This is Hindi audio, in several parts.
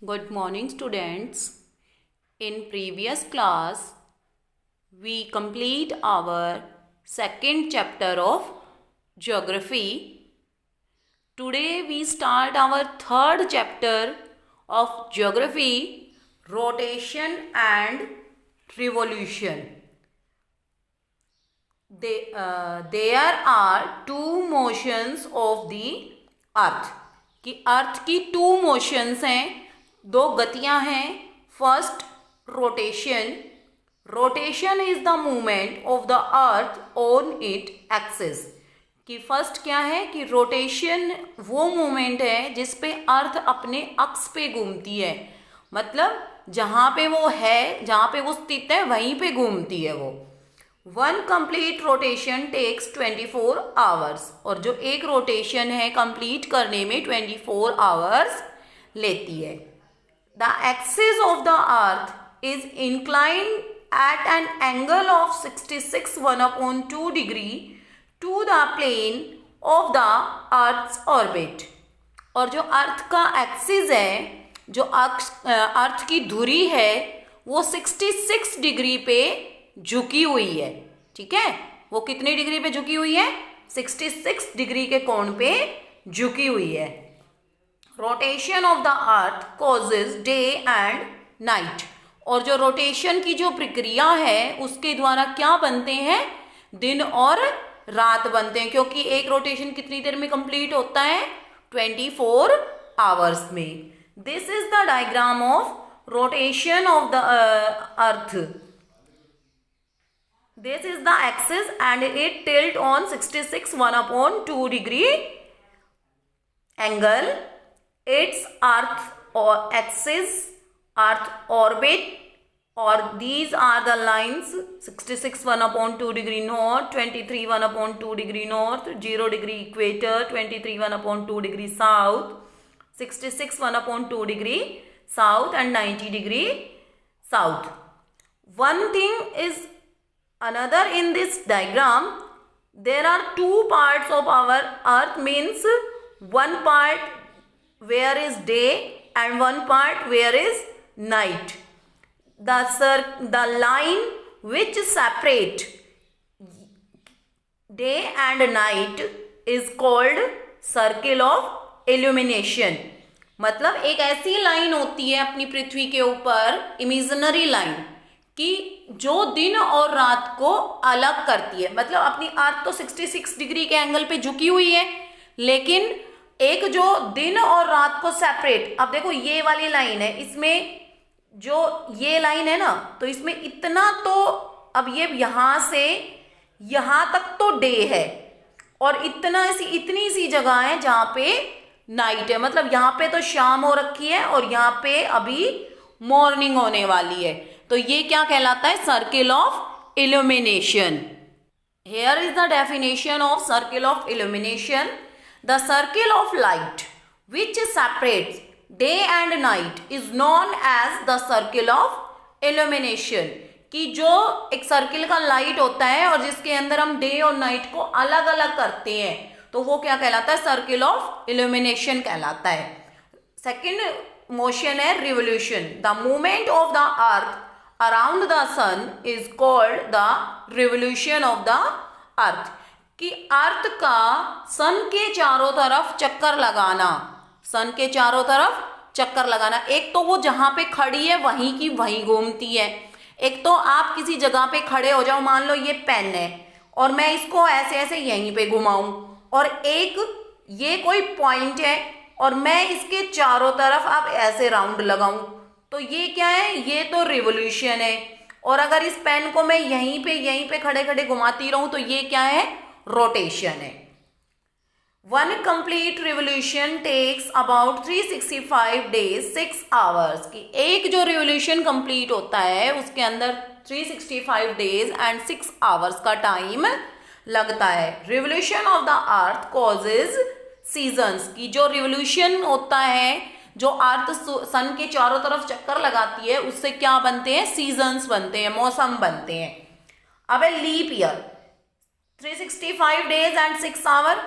Good morning, students. In previous class, we complete our second chapter of geography. Today we start our third chapter of geography, rotation and revolution. There are two motions of the earth. कि अर्थ की टू मोशंस हैं, दो गतियां हैं. First rotation. Rotation is the movement of the earth on it axis. कि फर्स्ट क्या है कि रोटेशन वो मूवमेंट है जिस पे अर्थ अपने अक्ष पे घूमती है. मतलब जहाँ पे वो है, जहाँ पे वो स्थित है वहीं पे घूमती है वो. One complete rotation takes 24 hours. और जो एक रोटेशन है कंप्लीट करने में 24 आवर्स लेती है. The axis of the earth is inclined at an angle of 66 1/2 degree to the plane of the earth's orbit. और जो अर्थ का एक्सिस है, जो अर्थ की धुरी है, वो 66 डिग्री पे झुकी हुई है. ठीक है, वो कितनी डिग्री पे झुकी हुई है? 66 डिग्री के कोण पे झुकी हुई है. Rotation of the earth causes day and night. और जो रोटेशन की जो प्रक्रिया है उसके द्वारा क्या बनते हैं? दिन और रात बनते हैं. क्योंकि एक रोटेशन कितनी देर में कंप्लीट होता है? 24 आवर्स में. This is the diagram of rotation of the earth. This is the axis and it tilt on 66 1/2 degree angle. Its earth or axis, earth orbit, or these are the lines: 66 1/2 degree north, 23 1/2 degree north, 0 degree equator, 23 1/2 degree south, 66 1/2 degree south and 90 degree south. One thing is another in this diagram, there are two parts of our earth, means one part where is day and one part where is night. The line which separate day and night is called circle of illumination. मतलब एक ऐसी लाइन होती है अपनी पृथ्वी के ऊपर, इमेजिनरी लाइन, कि जो दिन और रात को अलग करती है. मतलब अपनी अर्थ तो 66 डिग्री के एंगल पे झुकी हुई है, लेकिन एक जो दिन और रात को सेपरेट. अब देखो ये वाली लाइन है, इसमें जो ये लाइन है ना, तो इसमें इतना तो, अब ये यहां से यहां तक तो डे है और इतनी सी जगह है जहां पे नाइट है. मतलब यहाँ पे तो शाम हो रखी है और यहाँ पे अभी मॉर्निंग होने वाली है. तो ये क्या कहलाता है? Circle of illumination. Here is the definition of circle of illumination. The circle of light which separates day and night is known as the circle of illumination. कि जो एक सर्किल का लाइट होता है और जिसके अंदर हम डे और नाइट को अलग अलग करते हैं, तो वो क्या कहलाता है? सर्किल ऑफ इल्यूमिनेशन कहलाता है. सेकेंड मोशन है revolution. The movement of the earth around the sun is called the revolution of the earth. कि अर्थ का सन के चारों तरफ चक्कर लगाना, सन के चारों तरफ चक्कर लगाना. एक तो वो जहां पे खड़ी है वहीं की वहीं घूमती है. एक तो आप किसी जगह पे खड़े हो जाओ, मान लो ये पेन है और मैं इसको ऐसे ऐसे यहीं पे घुमाऊं, और एक ये कोई पॉइंट है और मैं इसके चारों तरफ आप ऐसे राउंड लगाऊं, तो ये क्या है? ये तो रिवोल्यूशन है. और अगर इस पेन को मैं यहीं पे खड़े खड़े घुमाती रहूं, तो ये क्या है? रोटेशन है. One complete revolution takes about 365 days 6 hours. की एक जो रिवोल्यूशन कंप्लीट होता है उसके अंदर 365 डेज एंड 6 आवर्स का टाइम लगता है. Revolution of the earth causes seasons. की जो रिवोल्यूशन होता है, जो अर्थ सन के चारों तरफ चक्कर लगाती है, उससे क्या बनते हैं? सीजन्स बनते हैं, मौसम बनते हैं. अब leap year 365 days and 6 hour.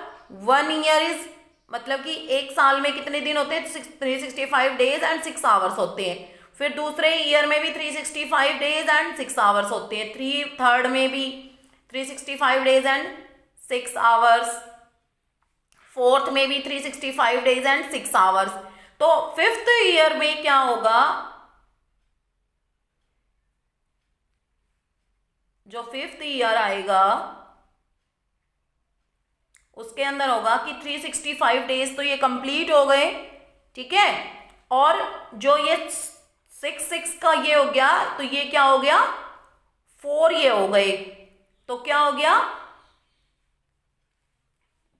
1 year is मतलब कि एक साल में कितने दिन होते हैं, 365 डेज एंड 6 आवर्स होते हैं। फिर दूसरे ईयर में भी 365 डेज एंड 6 आवर्स होते हैं। थर्ड में भी 365 डेज एंड 6 आवर्स, फोर्थ में भी 365 डेज एंड 6 आवर्स। तो फिफ्थ ईयर में क्या होगा, जो फिफ्थ ईयर आएगा उसके अंदर होगा कि 365 डेज तो ये कंप्लीट हो गए, ठीक है। और जो ये 6 का ये हो गया, तो ये क्या हो गया, 4 ये हो गए, तो क्या हो गया,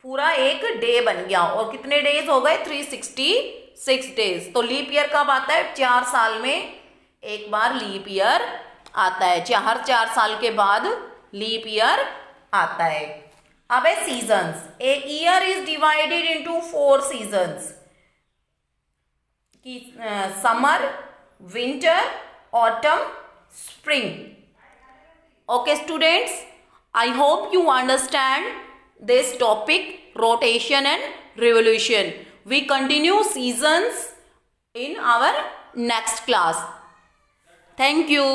पूरा एक डे बन गया। और कितने डेज हो गए, 366 डेज। तो लीप ईयर कब आता है, 4 साल में एक बार लीप ईयर आता है। हर 4 साल के बाद लीप ईयर आता है। अब है seasons. A year is divided into 4 seasons, की summer, winter, autumn, spring. Okay students, I hope you understand this topic, rotation and revolution. We continue seasons in our next class. Thank you.